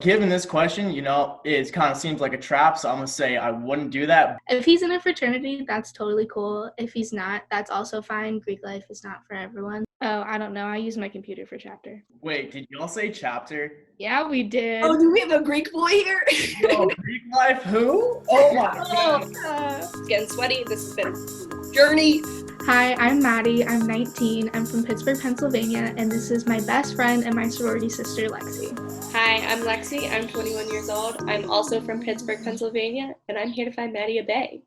Given this question, it kind of seems like a trap, so I'm gonna say I wouldn't do that. If he's in a fraternity, that's totally cool. If he's not, that's also fine. Greek life is not for everyone. Oh, I don't know. I use my computer for chapter. Wait, did y'all say chapter? Yeah, we did. Oh, do we have a Greek boy here? Yo, Greek life, who? Oh my god. It's getting sweaty. This has been a journey. Hi, I'm Madi. I'm 19. I'm from Pittsburgh, Pennsylvania, and this is my best friend and my sorority sister, Lexi. Hi, I'm Lexi. I'm 21 years old. I'm also from Pittsburgh, Pennsylvania, and I'm here to find Maddie a bae.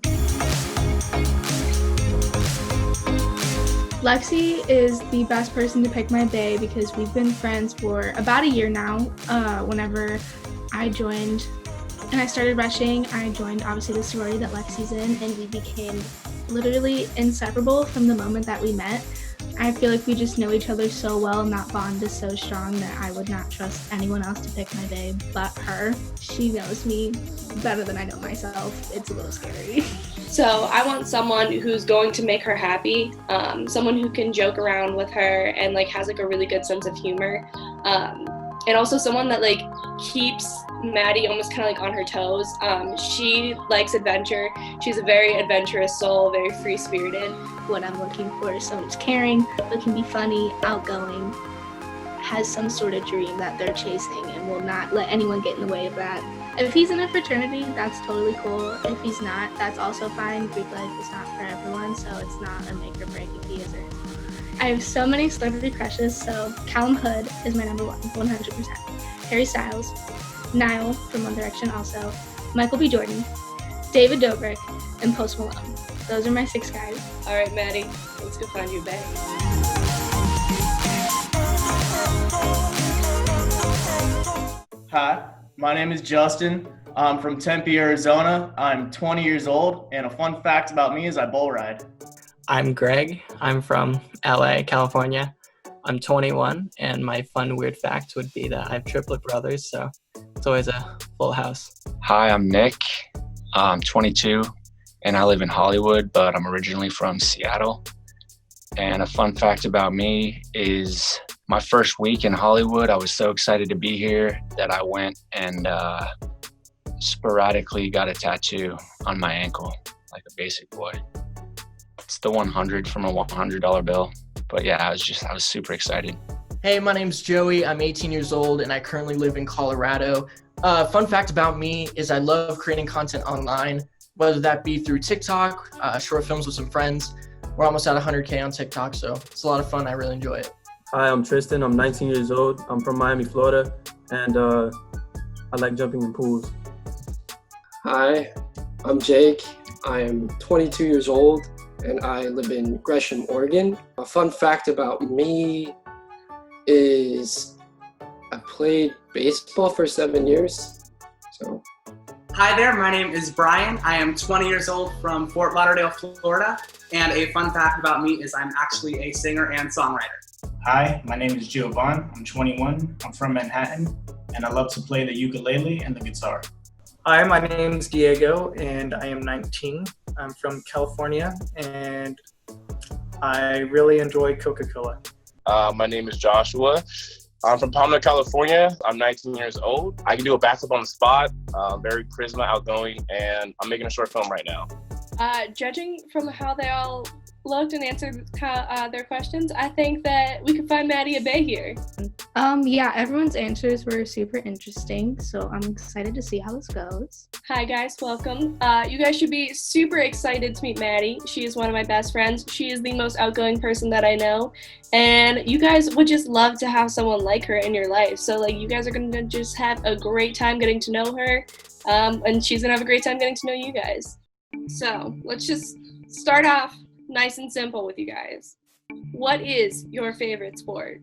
Lexi is the best person to pick my bae because we've been friends for about a year now. Whenever I joined and I started rushing, I joined obviously the sorority that Lexi's in, and we became literally inseparable from the moment that we met. I feel like we just know each other so well, and that bond is so strong that I would not trust anyone else to pick my bae but her. She knows me better than I know myself. It's a little scary. So I want someone who's going to make her happy, someone who can joke around with her and has a really good sense of humor, and also someone that keeps Maddie almost kind of on her toes. She likes adventure. She's a very adventurous soul, very free-spirited. What I'm looking for is someone who's caring, but can be funny, outgoing, has some sort of dream that they're chasing, and will not let anyone get in the way of that. If he's in a fraternity, that's totally cool. If he's not, that's also fine. Greek life is not for everyone, so it's not a make or break if he isn't. I have so many celebrity crushes, so Callum Hood is my number one, 100%. Harry Styles, Niall from One Direction also, Michael B. Jordan, David Dobrik, and Post Malone. Those are my 6 guys. All right, Maddie, let's go find you a bae. Hi, my name is Justin. I'm from Tempe, Arizona. I'm 20 years old, and a fun fact about me is I bull ride. I'm Greg. I'm from LA, California. I'm 21, and my fun weird fact would be that I have triplet brothers, so it's always a full house. Hi, I'm Nick. I'm 22, and I live in Hollywood, but I'm originally from Seattle. And a fun fact about me is my first week in Hollywood, I was so excited to be here that I went and sporadically got a tattoo on my ankle, like a basic boy. It's the 100 from a $100 bill. But yeah, I was super excited. Hey, my name's Joey. I'm 18 years old and I currently live in Colorado. Fun fact about me is I love creating content online, whether that be through TikTok, short films with some friends. We're almost at 100K on TikTok, so it's a lot of fun. I really enjoy it. Hi, I'm Tristan. I'm 19 years old. I'm from Miami, Florida, and I like jumping in pools. Hi, I'm Jake. I am 22 years old, and I live in Gresham, Oregon. A fun fact about me is I played baseball for 7 years. So. Hi there, my name is Brian. I am 20 years old from Fort Lauderdale, Florida. And a fun fact about me is I'm actually a singer and songwriter. Hi, my name is Giovanni. I'm 21. I'm from Manhattan, and I love to play the ukulele and the guitar. Hi, my name's Diego, and I am 19. I'm from California, and I really enjoy Coca-Cola. My name is Joshua. I'm from Palmer, California. I'm 19 years old. I can do a backflip on the spot, very charisma, outgoing, and I'm making a short film right now. Judging from how they all looked and answered their questions, I think that we could find Maddie a bae here. Yeah, everyone's answers were super interesting, so I'm excited to see how this goes. Hi guys, welcome. You guys should be super excited to meet Maddie. She is one of my best friends. She is the most outgoing person that I know, and you guys would just love to have someone like her in your life. So you guys are gonna just have a great time getting to know her, and she's gonna have a great time getting to know you guys. So let's just start off nice and simple with you guys. What is your favorite sport?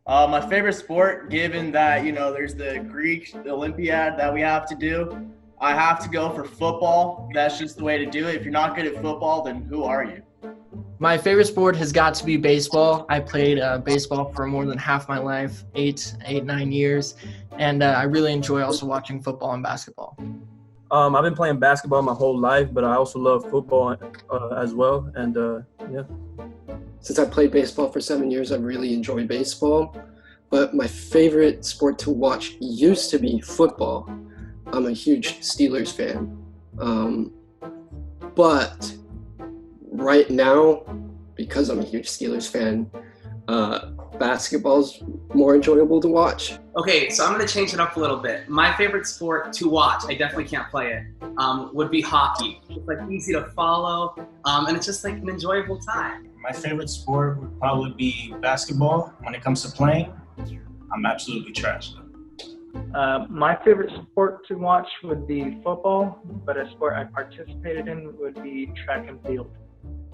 My favorite sport, given that, there's the Greek Olympiad that we have to do, I have to go for football. That's just the way to do it. If you're not good at football, then who are you? My favorite sport has got to be baseball. I played baseball for more than half my life, 9 years, and I really enjoy also watching football and basketball. I've been playing basketball my whole life, but I also love football as well, and yeah. Since I played baseball for 7 years, I've really enjoyed baseball. but my favorite sport to watch used to be football. I'm a huge Steelers fan. But right now, because I'm a huge Steelers fan, basketball's more enjoyable to watch. Okay, so I'm going to change it up a little bit. My favorite sport to watch, I definitely can't play it, would be hockey. It's like easy to follow, and it's just like an enjoyable time. My favorite sport would probably be basketball. When it comes to playing, I'm absolutely trash. My favorite sport to watch would be football, but a sport I participated in would be track and field.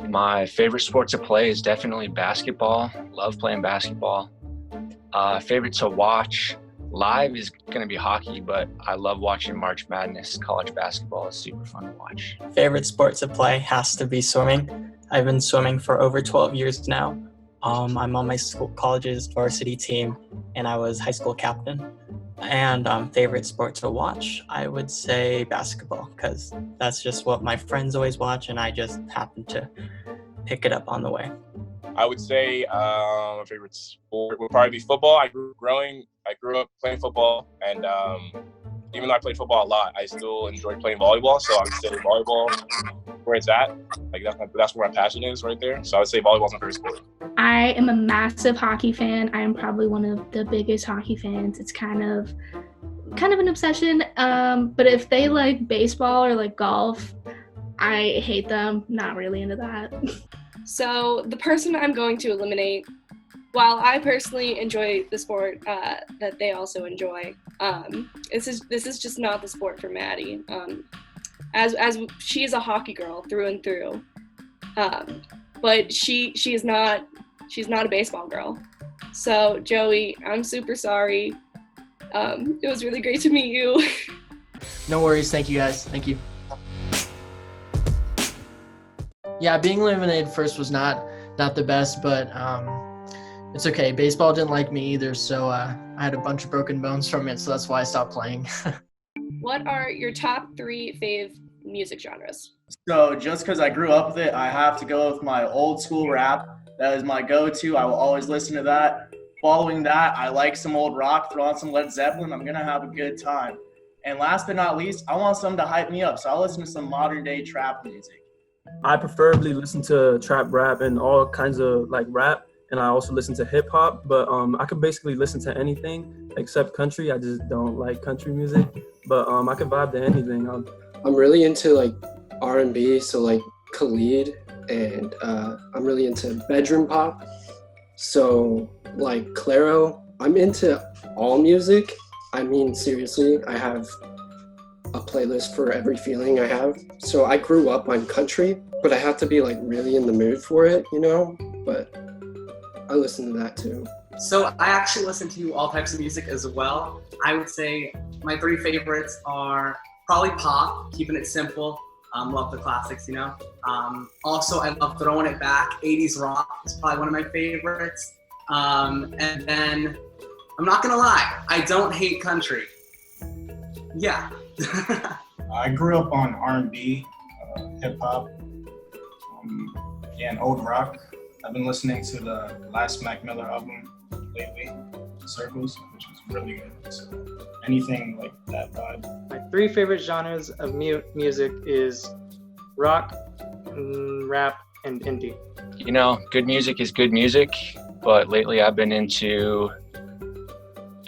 My favorite sport to play is definitely basketball. Love playing basketball. Favorite to watch live is going to be hockey, but I love watching March Madness. College basketball is super fun to watch. Favorite sport to play has to be swimming. I've been swimming for over 12 years now. I'm on my college's varsity team, and I was high school captain. And favorite sport to watch, I would say basketball, because that's just what my friends always watch, and I just happen to pick it up on the way. I would say my favorite sport would probably be football. I grew up playing football, and even though I played football a lot, I still enjoy playing volleyball. So I would say volleyball, where it's at. Like that's where my passion is right there. So I would say volleyball is my favorite sport. I am a massive hockey fan. I am probably one of the biggest hockey fans. It's kind of an obsession. But if they like baseball or like golf, I hate them. Not really into that. So the person I'm going to eliminate, while I personally enjoy the sport that they also enjoy, this is just not the sport for Maddie. As she is a hockey girl through and through, but she's not a baseball girl. So Joey, I'm super sorry. It was really great to meet you. No worries. Thank you, guys. Thank you. Yeah, being eliminated first was not the best, but it's okay. Baseball didn't like me either, so I had a bunch of broken bones from it, so that's why I stopped playing. What are your top 3 fave music genres? So just because I grew up with it, I have to go with my old school rap. That is my go-to. I will always listen to that. Following that, I like some old rock. Throw on some Led Zeppelin. I'm going to have a good time. And last but not least, I want something to hype me up. So I'll listen to some modern day trap music. I preferably listen to trap rap and all kinds of like rap, and I also listen to hip hop, but I can basically listen to anything except country. I just don't like country music, but I can vibe to anything. I'm really into like R&B, so like Khalid, and I'm really into bedroom pop. So like Claro, I'm into all music. I mean, seriously, I have a playlist for every feeling I have. So I grew up on country, but I have to be like really in the mood for it, you know? But I listen to that too. So I actually listen to all types of music as well. I would say my 3 favorites are probably pop, keeping it simple. Love the classics, you know? Also, I love throwing it back. 80s rock is probably one of my favorites. And then, I'm not gonna lie, I don't hate country. Yeah. I grew up on R&B, hip hop, and old rock. I've been listening to the last Mac Miller album lately, Circles, which is really good. So anything like that vibe. My 3 favorite genres of music is rock, rap, and indie. You know, good music is good music, but lately I've been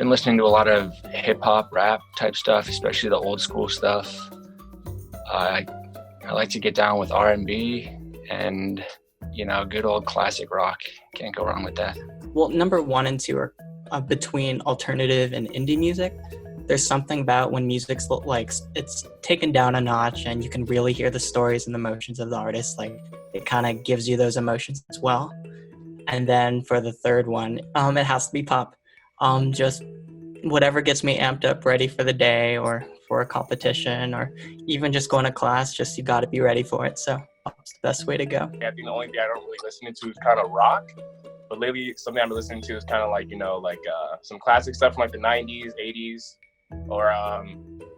listening to a lot of hip hop, rap type stuff, especially the old school stuff. I like to get down with R&B and, you know, good old classic rock. Can't go wrong with that. Well, number 1 and 2 are between alternative and indie music. There's something about when music's like it's taken down a notch and you can really hear the stories and the emotions of the artist. Like it kind of gives you those emotions as well. And then for the third one, it has to be pop. Just whatever gets me amped up, ready for the day or for a competition or even just going to class, just you got to be ready for it. So it's the best way to go. Yeah, I think the only thing I don't really listen to is kind of rock. But lately, something I've been listening to is kind of like, you know, like some classic stuff from like the 90s, 80s, or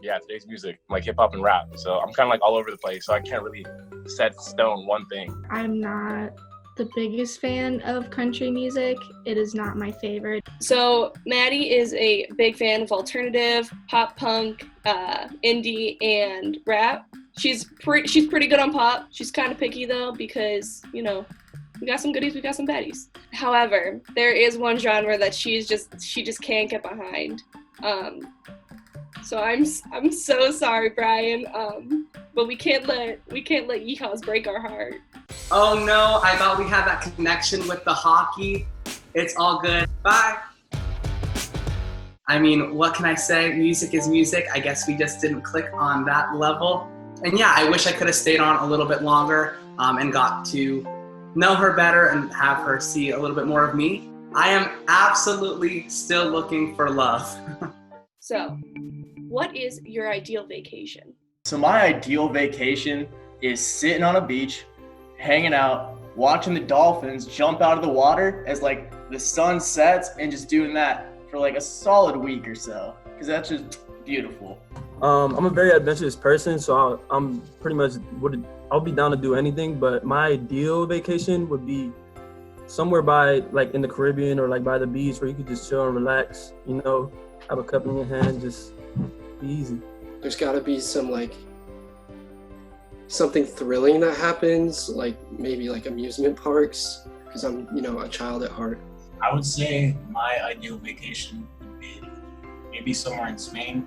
today's music, like hip hop and rap. So I'm kind of like all over the place. So I can't really set in stone one thing. I'm not the biggest fan of country music. It is not my favorite. So Maddie is a big fan of alternative, pop punk, indie, and rap. She's pretty good on pop. She's kind of picky though because, you know, we got some goodies, we got some baddies. However, there is one genre that she just can't get behind. So I'm so sorry, Brian. But we can't let yeehaws break our heart. Oh no, I thought we had that connection with the hockey. It's all good. Bye. I mean, what can I say? Music is music. I guess we just didn't click on that level. And yeah, I wish I could have stayed on a little bit longer and got to know her better and have her see a little bit more of me. I am absolutely still looking for love. So, what is your ideal vacation? So my ideal vacation is sitting on a beach, hanging out, watching the dolphins jump out of the water as like the sun sets and just doing that for like a solid week or so, because that's just beautiful. I'm a very adventurous person, so I'm pretty much I'll be down to do anything, but my ideal vacation would be somewhere by like in the Caribbean or like by the beach where you could just chill and relax, you know, have a cup in your hand, just be easy. There's got to be some like something thrilling that happens, like maybe like amusement parks, because I'm, you know, a child at heart. I would say my ideal vacation would be maybe somewhere in Spain,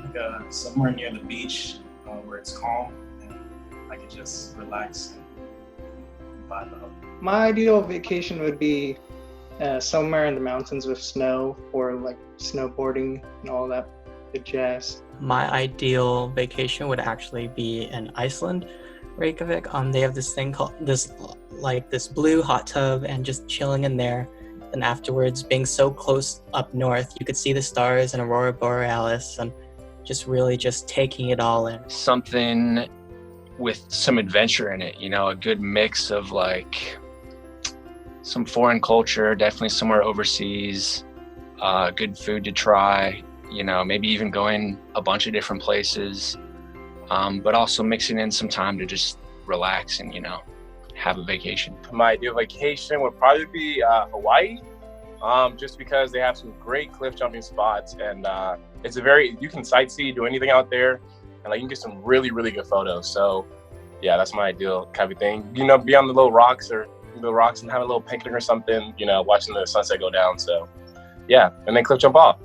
like somewhere near the beach where it's calm and I could just relax and vibe out. My ideal vacation would be somewhere in the mountains with snow, or like snowboarding and all that good jazz. My ideal vacation would actually be in Iceland, Reykjavik. They have this thing called this blue hot tub and just chilling in there. And afterwards, being so close up north, you could see the stars and aurora borealis and just really just taking it all in. Something with some adventure in it, you know, a good mix of like some foreign culture, definitely somewhere overseas, good food to try, you know, maybe even going a bunch of different places, but also mixing in some time to just relax and, you know, have a vacation. My ideal vacation would probably be Hawaii, just because they have some great cliff jumping spots, and it's you can sightsee, do anything out there, and like you can get some really, really good photos. So yeah, that's my ideal kind of thing. You know, be on the little rocks and have a little picnic or something, you know, watching the sunset go down. So yeah, and then cliff jump off.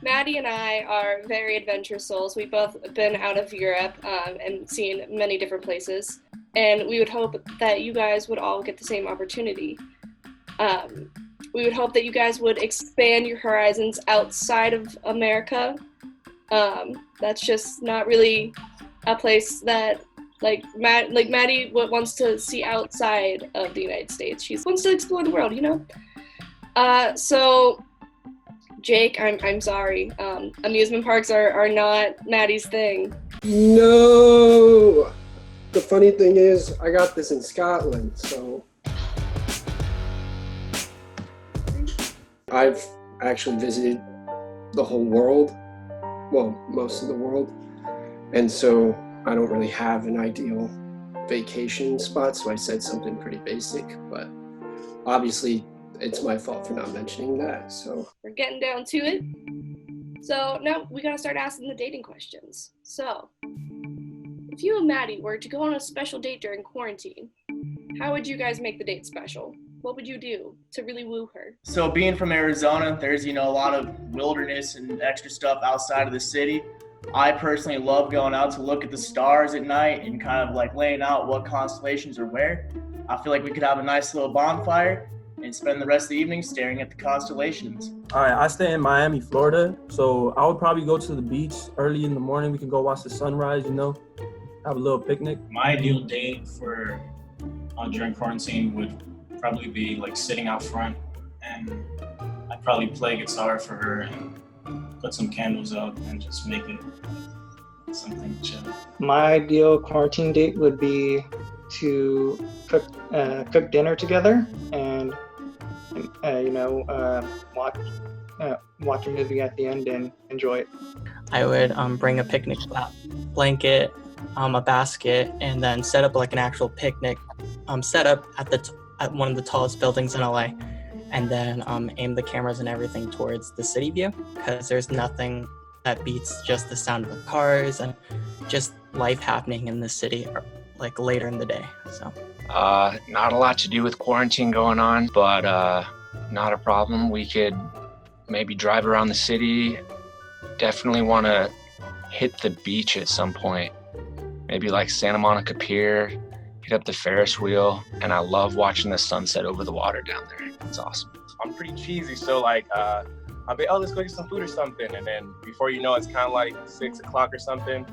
Maddie and I are very adventurous souls. We've both been out of Europe and seen many different places, and we would hope that you guys would all get the same opportunity. We would hope that you guys would expand your horizons outside of America. That's just not really a place that Maddie wants to see outside of the United States. She wants to explore the world, you know? So Jake, I'm sorry. Amusement parks are not Maddie's thing. No! The funny thing is, I got this in Scotland, so I've actually visited the whole world, well, most of the world, and so I don't really have an ideal vacation spot, so I said something pretty basic, but obviously it's my fault for not mentioning that, so. We're getting down to it. So now we gotta start asking the dating questions. So, if you and Maddie were to go on a special date during quarantine, how would you guys make the date special? What would you do to really woo her? So being from Arizona, there's, you know, a lot of wilderness and extra stuff outside of the city. I personally love going out to look at the stars at night and kind of like laying out what constellations are where. I feel like we could have a nice little bonfire and spend the rest of the evening staring at the constellations. All right, I stay in Miami, Florida, so I would probably go to the beach early in the morning. We can go watch the sunrise, you know, have a little picnic. My ideal date for during quarantine would probably be like sitting out front, and I'd probably play guitar for her and put some candles out and just make it something chill. My ideal quarantine date would be to cook dinner together and watch a movie at the end and enjoy it. I would bring a picnic blanket, a basket, and then set up like an actual picnic set up at one of the tallest buildings in LA, and then aim the cameras and everything towards the city view, because there's nothing that beats just the sound of the cars and just life happening in the city like later in the day. So not a lot to do with quarantine going on, but not a problem. We could maybe drive around the city. Definitely want to hit the beach at some point. Maybe like Santa Monica Pier, hit up the Ferris wheel, and I love watching the sunset over the water down there. It's awesome. I'm pretty cheesy, so like I'll be, oh, let's go get some food or something, and then before you know, it's kind of like 6 o'clock or something,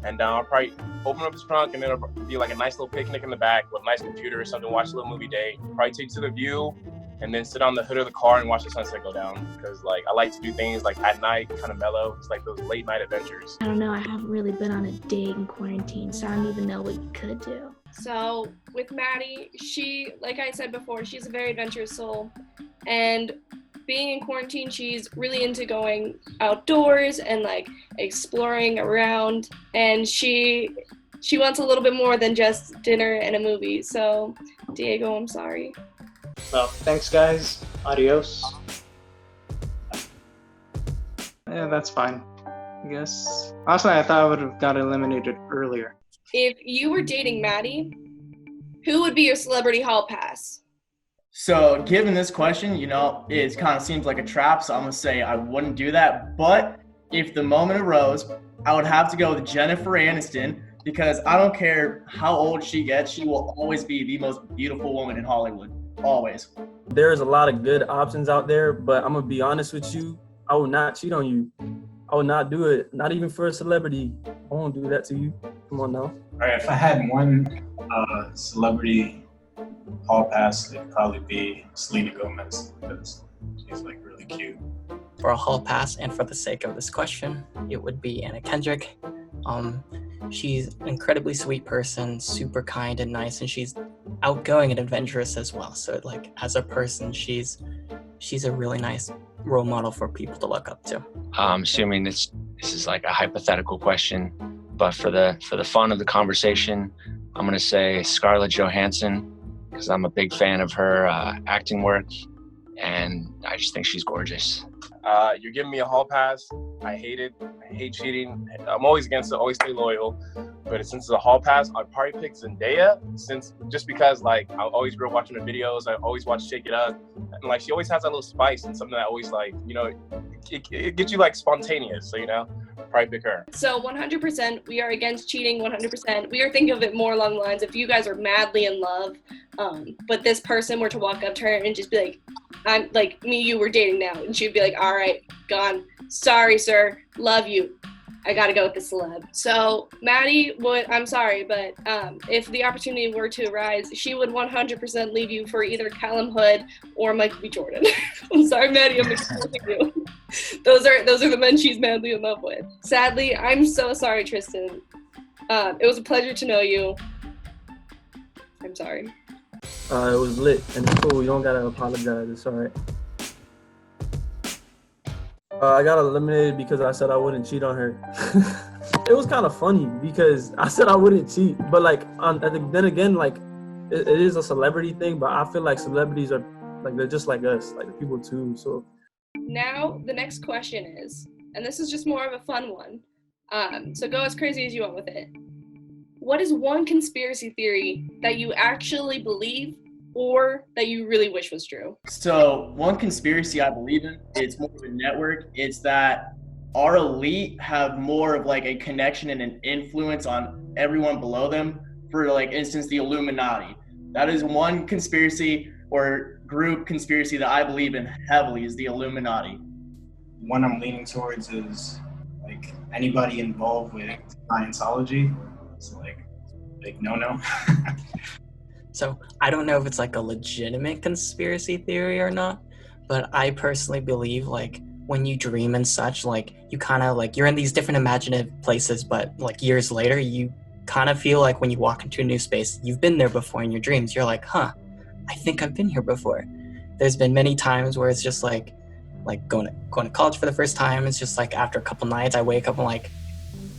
and I'll probably open up his trunk, and then it'll be like a nice little picnic in the back with a nice computer or something, watch a little movie day, probably take to the view, and then sit on the hood of the car and watch the sunset go down, because like I like to do things like at night, kind of mellow. It's like those late night adventures. I don't know, I haven't really been on a date in quarantine, so I don't even know what you could do. So with Madi, she, like I said before, she's a very adventurous soul, and being in quarantine, she's really into going outdoors and like exploring around, and she wants a little bit more than just dinner and a movie. So Diego, I'm sorry. Well, thanks guys. Adios. Yeah, that's fine. I guess. Honestly, I thought I would have got eliminated earlier. If you were dating Madi, who would be your celebrity hall pass? So given this question, you know, it kind of seems like a trap, so I'm going to say I wouldn't do that. But if the moment arose, I would have to go with Jennifer Aniston, because I don't care how old she gets, she will always be the most beautiful woman in Hollywood. Always. There's a lot of good options out there, but I'm going to be honest with you. I will not cheat on you. I would not do it. Not even for a celebrity. I won't do that to you. Come on now. All right, if I had one celebrity hall pass, it'd probably be Selena Gomez, because she's like really cute. For a hall pass, and for the sake of this question, it would be Anna Kendrick. She's an incredibly sweet person, super kind and nice, and she's outgoing and adventurous as well. So like as a person, she's a really nice role model for people to look up to. Assuming this is like a hypothetical question, but for the fun of the conversation, I'm gonna say Scarlett Johansson, because I'm a big fan of her acting work, and I just think she's gorgeous. You're giving me a hall pass. I hate it. I hate cheating. I'm always against it. Always stay loyal. But since it's a hall pass, I'd probably pick Zendaya. Just because like I always grew up watching her videos. I always watch Shake It Up, and like she always has that little spice and something that always like, you know, it gets you like spontaneous. So you know, probably pick her. So 100%, we are against cheating. 100%. We are thinking of it more along the lines if you guys are madly in love, but this person were to walk up to her and just be like, I'm like, me, you were dating now, and she'd be like, all right, gone. Sorry, sir. Love you. I gotta go with the celeb. So Madi would, I'm sorry, but if the opportunity were to arise, she would 100% leave you for either Callum Hood or Michael B. Jordan. I'm sorry, Madi, I'm exposing you. Those are the men she's madly in love with. Sadly, I'm so sorry, Tristan. It was a pleasure to know you. I'm sorry. It was lit, and it's cool. You don't gotta apologize. It's all right. I got eliminated because I said I wouldn't cheat on her. It was kind of funny because I said I wouldn't cheat, but like then again, like it is a celebrity thing. But I feel like celebrities are like they're just like us, like people too. So now the next question is, and this is just more of a fun one. So go as crazy as you want with it. What is one conspiracy theory that you actually believe or that you really wish was true? So one conspiracy I believe in, it's more of a network. It's that our elite have more of like a connection and an influence on everyone below them. For like instance, the Illuminati. That is one conspiracy or group conspiracy that I believe in heavily, is the Illuminati. One I'm leaning towards is like anybody involved with Scientology. It's like no. So I don't know if it's like a legitimate conspiracy theory or not, but I personally believe like when you dream and such, like you kind of like you're in these different imaginative places, but like years later, you kind of feel like when you walk into a new space, you've been there before in your dreams. You're like, I think I've been here before. There's been many times where it's just like going to college for the first time. It's just like after a couple nights, I wake up and like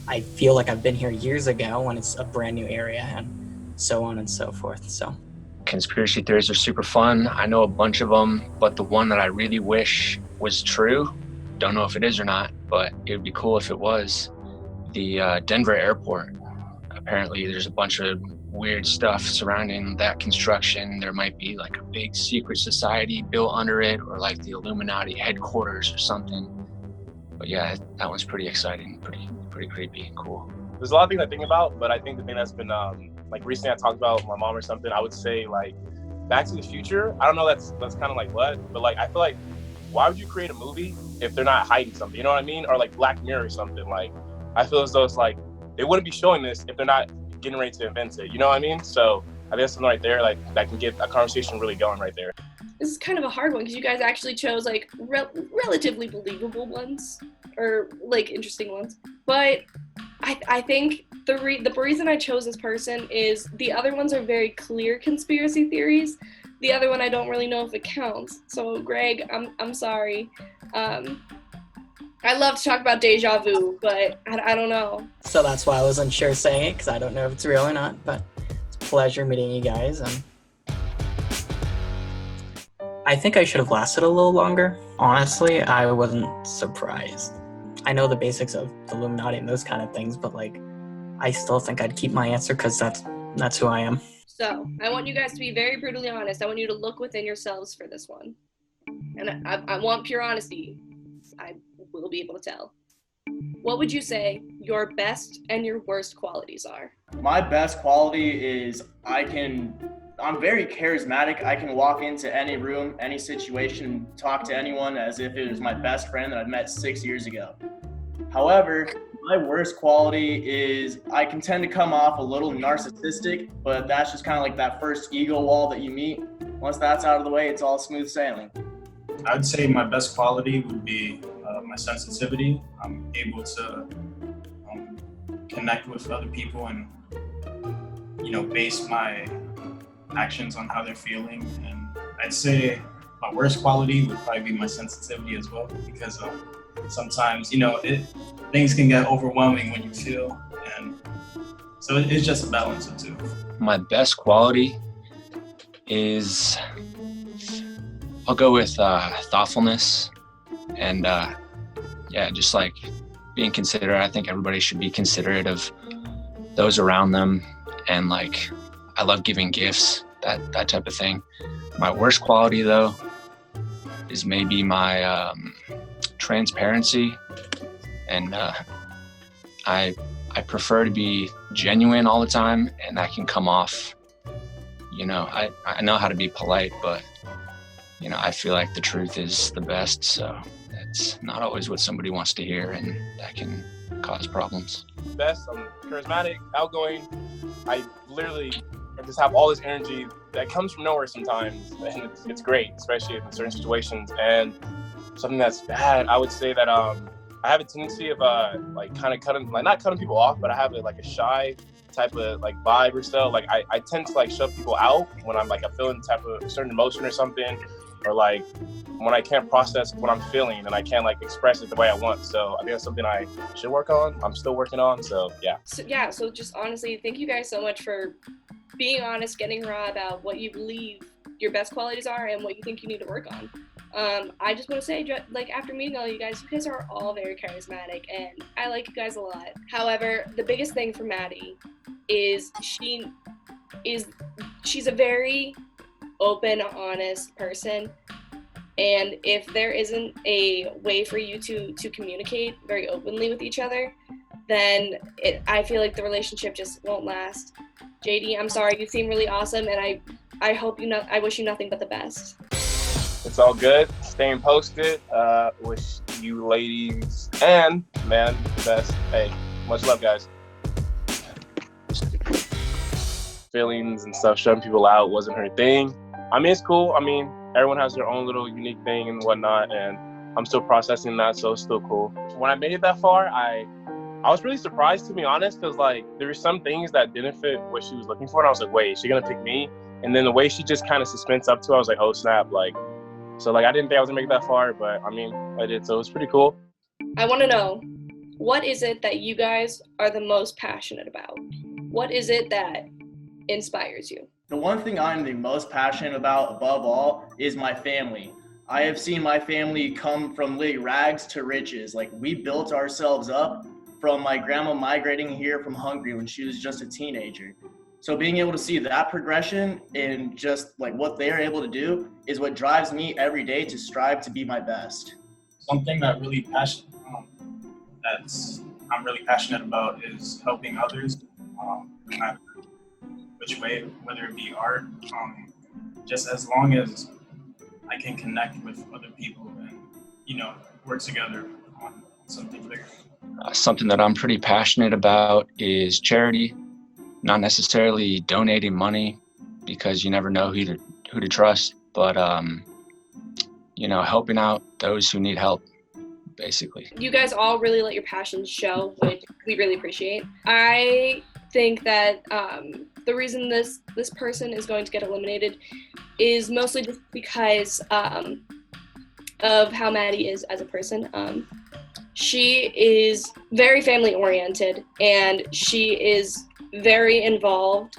I feel like I've been here years ago when it's a brand new area, and so on and so forth. So Conspiracy theories are super fun. I know a bunch of them, but the one that I really wish was true, don't know if it is or not, but it would be cool if it was, the Denver airport. Apparently there's a bunch of weird stuff surrounding that construction. There might be like a big secret society built under it, or like the Illuminati headquarters or something. But yeah, that one's pretty exciting, pretty creepy and cool. There's a lot of things I think about, but I think the thing that's been like recently I talked about with my mom or something, I would say like Back to the Future. I don't know, that's kind of like what, but like I feel like why would you create a movie if they're not hiding something? You know what I mean? Or like Black Mirror or something. Like I feel as though it's like they wouldn't be showing this if they're not getting ready to invent it. You know what I mean? So I think that's something right there, like that can get a conversation really going right there. This is kind of a hard one because you guys actually chose like relatively believable ones or like interesting ones. But I think the reason I chose this person is the other ones are very clear conspiracy theories. The other one I don't really know if it counts. So Greg, I'm sorry. I love to talk about deja vu, but I don't know. So that's why I wasn't sure saying it, because I don't know if it's real or not, but it's a pleasure meeting you guys. And I think I should have lasted a little longer. Honestly, I wasn't surprised. I know the basics of the Illuminati and those kind of things, but like, I still think I'd keep my answer because that's who I am. So I want you guys to be very brutally honest. I want you to look within yourselves for this one. And I want pure honesty. I will be able to tell. What would you say your best and your worst qualities are? My best quality is I'm very charismatic. I can walk into any room, any situation, talk to anyone as if it was my best friend that I've met 6 years ago. However, my worst quality is I can tend to come off a little narcissistic, but that's just kind of like that first ego wall that you meet. Once that's out of the way, it's all smooth sailing. I would say my best quality would be my sensitivity. I'm able to connect with other people and, base my actions on how they're feeling. And I'd say my worst quality would probably be my sensitivity as well, because sometimes, things can get overwhelming when you feel. And so it's just a balance of two. My best quality is, I'll go with thoughtfulness and just like being considerate. I think everybody should be considerate of those around them, and like I love giving gifts, that type of thing. My worst quality though is maybe my transparency, and I prefer to be genuine all the time, and that can come off, I know how to be polite, but I feel like the truth is the best, so that's not always what somebody wants to hear, and that can cause problems. Best, I'm charismatic, outgoing. I just have all this energy that comes from nowhere sometimes, and it's great, especially in certain situations. And something that's bad, I would say that I have a tendency of not cutting people off, but I have a shy type of like vibe or so. Like I tend to like shut people out when I'm feeling type of a certain emotion or something, or like when I can't process what I'm feeling and I can't express it the way I want. So I think that's something I should work on. I'm still working on. So yeah. So just honestly, thank you guys so much for being honest, getting raw about what you believe your best qualities are and what you think you need to work on. I just want to say, after meeting all you guys are all very charismatic, and I like you guys a lot. However, the biggest thing for Madi is she's a very open, honest person, and if there isn't a way for you to communicate very openly with each other, then I feel like the relationship just won't last. JD, I'm sorry, you seem really awesome, and I wish you nothing but the best. It's all good. Staying posted. Wish you ladies and man the best. Hey, much love, guys. Feelings and stuff, shutting people out wasn't her thing. I mean, it's cool. I mean, everyone has their own little unique thing and whatnot, and I'm still processing that, so it's still cool. When I made it that far, I was really surprised, to be honest, because there were some things that didn't fit what she was looking for, and I was like, wait, is she gonna pick me? And then the way she just kind of suspense up to it, I was like, oh snap, so I didn't think I was gonna make it that far, but I mean, I did, so it was pretty cool. I want to know, what is it that you guys are the most passionate about? What is it that inspires you? The one thing I'm the most passionate about above all is my family. I have seen my family come from literally rags to riches. Like, we built ourselves up from my grandma migrating here from Hungary when she was just a teenager. So being able to see that progression and just like what they're able to do is what drives me every day to strive to be my best. Something that I'm really passionate about is helping others, no matter which way, whether it be art, just as long as I can connect with other people and, work together on something bigger. Something that I'm pretty passionate about is charity, not necessarily donating money because you never know who to trust, but, helping out those who need help, basically. You guys all really let your passions show, which we really appreciate. I think that the reason this person is going to get eliminated is mostly just because of how Madi is as a person. She is very family oriented, and she is very involved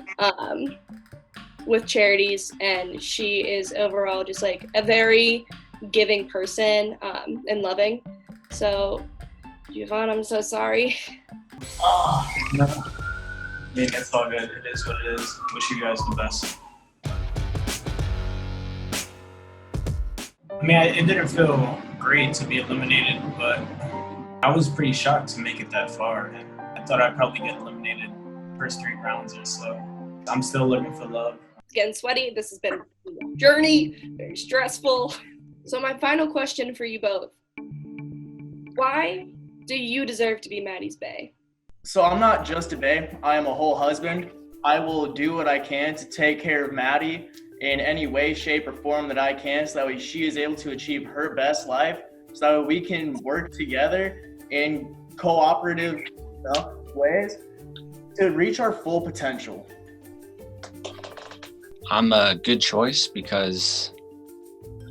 with charities, and she is overall just like a very giving person and loving. So, Giovanna, I'm so sorry. Oh, no. I mean, it's all good. It is what it is. Wish you guys the best. I mean, it didn't feel great to be eliminated, but I was pretty shocked to make it that far. And I thought I'd probably get eliminated first 3 rounds or so. I'm still looking for love. It's getting sweaty. This has been a journey, very stressful. So my final question for you both. Why do you deserve to be Madi's bae? So I'm not just a bae, I am a whole husband. I will do what I can to take care of Madi in any way, shape, or form that I can, so that way she is able to achieve her best life, so that way we can work together in cooperative ways to reach our full potential. I'm a good choice because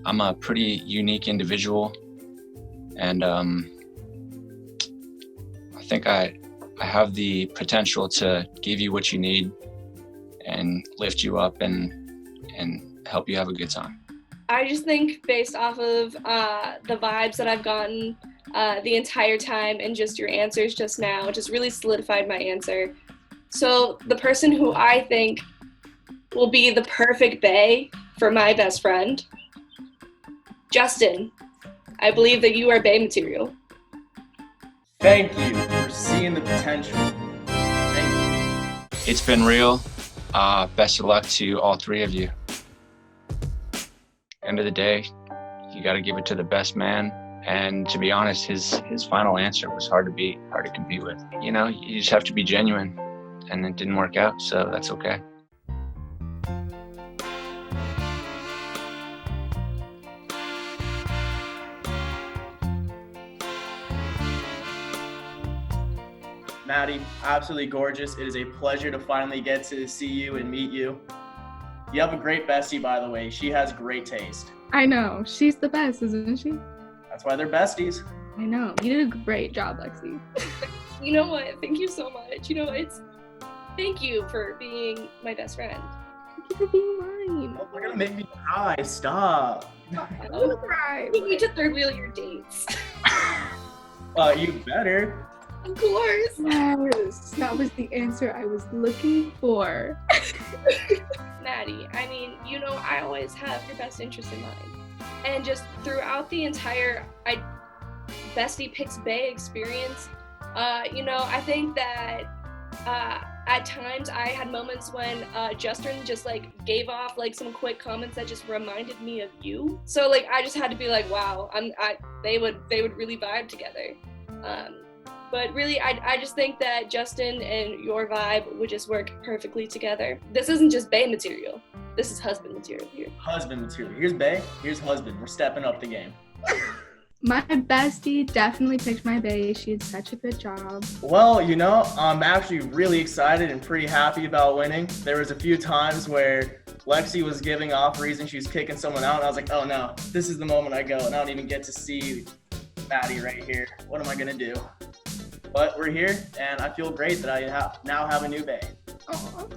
I'm a pretty unique individual, and I think I have the potential to give you what you need and lift you up and help you have a good time. I just think based off of the vibes that I've gotten the entire time and just your answers just now, just really solidified my answer. So the person who I think will be the perfect bae for my best friend, Justin, I believe that you are bae material. Thank you for seeing the potential. Thank you. It's been real. Best of luck to all 3 of you. End of the day, you got to give it to the best man. And to be honest, his final answer was hard to beat, hard to compete with. You just have to be genuine, and it didn't work out, so that's okay. Madi, absolutely gorgeous. It is a pleasure to finally get to see you and meet you. You have a great bestie, by the way. She has great taste. I know. She's the best, isn't she? That's why they're besties. I know. You did a great job, Lexi. You know what? Thank you so much. Thank you for being my best friend. Thank you for being mine. Oh, you're gonna make me cry. Stop. I'm gonna cry. You need to third wheel your dates. You better. Of course. Yes, that was the answer I was looking for. Madi, I mean, I always have your best interest in mind. And just throughout the entire Bestie Picks Bae experience, I think that at times I had moments when Justin just gave off some quick comments that just reminded me of you. So I just had to be like, wow, they would really vibe together. But really, I just think that Justin and your vibe would just work perfectly together. This isn't just bae material. This is husband material here. Husband material. Here's bae, here's husband. We're stepping up the game. My bestie definitely picked my bae. She did such a good job. Well, I'm actually really excited and pretty happy about winning. There was a few times where Lexi was giving off reasons she was kicking someone out, and I was like, oh no, this is the moment I go, and I don't even get to see Madi right here. What am I gonna do? But we're here, and I feel great that I now have a new bae. Aww.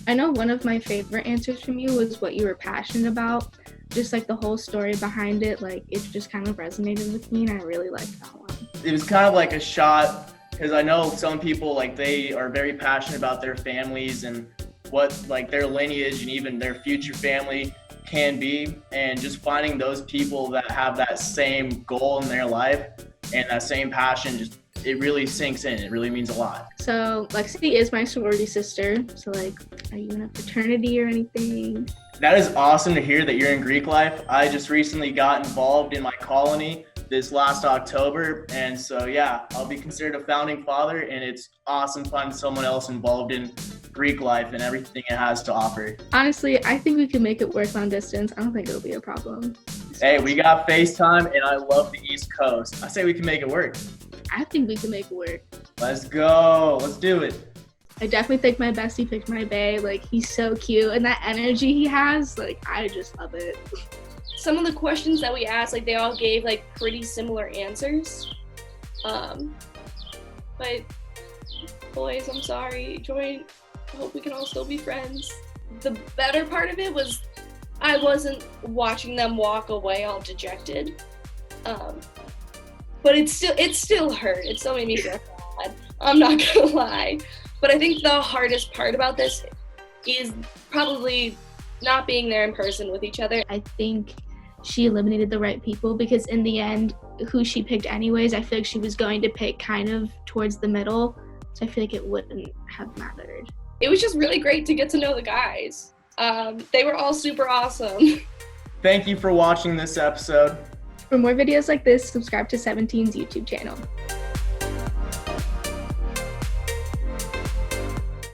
I know one of my favorite answers from you was what you were passionate about. Just like the whole story behind it, like it just kind of resonated with me, and I really liked that one. It was kind of like a shot, because I know some people, like, they are very passionate about their families and what, like, their lineage and even their future family can be, and just finding those people that have that same goal in their life and that same passion, just it really sinks in. It really means a lot. So Lexi is my sorority sister. So like, are you in a fraternity or anything? That is awesome to hear that you're in Greek life. I just recently got involved in my colony this last October, and so yeah, I'll be considered a founding father, and it's awesome finding someone else involved in Greek life and everything it has to offer. Honestly, I think we can make it work long distance. I don't think it'll be a problem. Hey, we got FaceTime, and I love the East Coast. I say we can make it work. I think we can make it work. Let's go. Let's do it. I definitely think my bestie picked my bae. Like, he's so cute, and that energy he has, like, I just love it. Some of the questions that we asked, like, they all gave like pretty similar answers. But boys, I'm sorry. Join. I hope we can all still be friends. The better part of it was I wasn't watching them walk away all dejected. But it still hurt. It still made me feel bad. I'm not gonna lie. But I think the hardest part about this is probably not being there in person with each other. I think she eliminated the right people, because in the end, who she picked anyways, I feel like she was going to pick kind of towards the middle. So I feel like it wouldn't have mattered. It was just really great to get to know the guys. They were all super awesome. Thank you for watching this episode. For more videos like this, subscribe to 17's YouTube channel.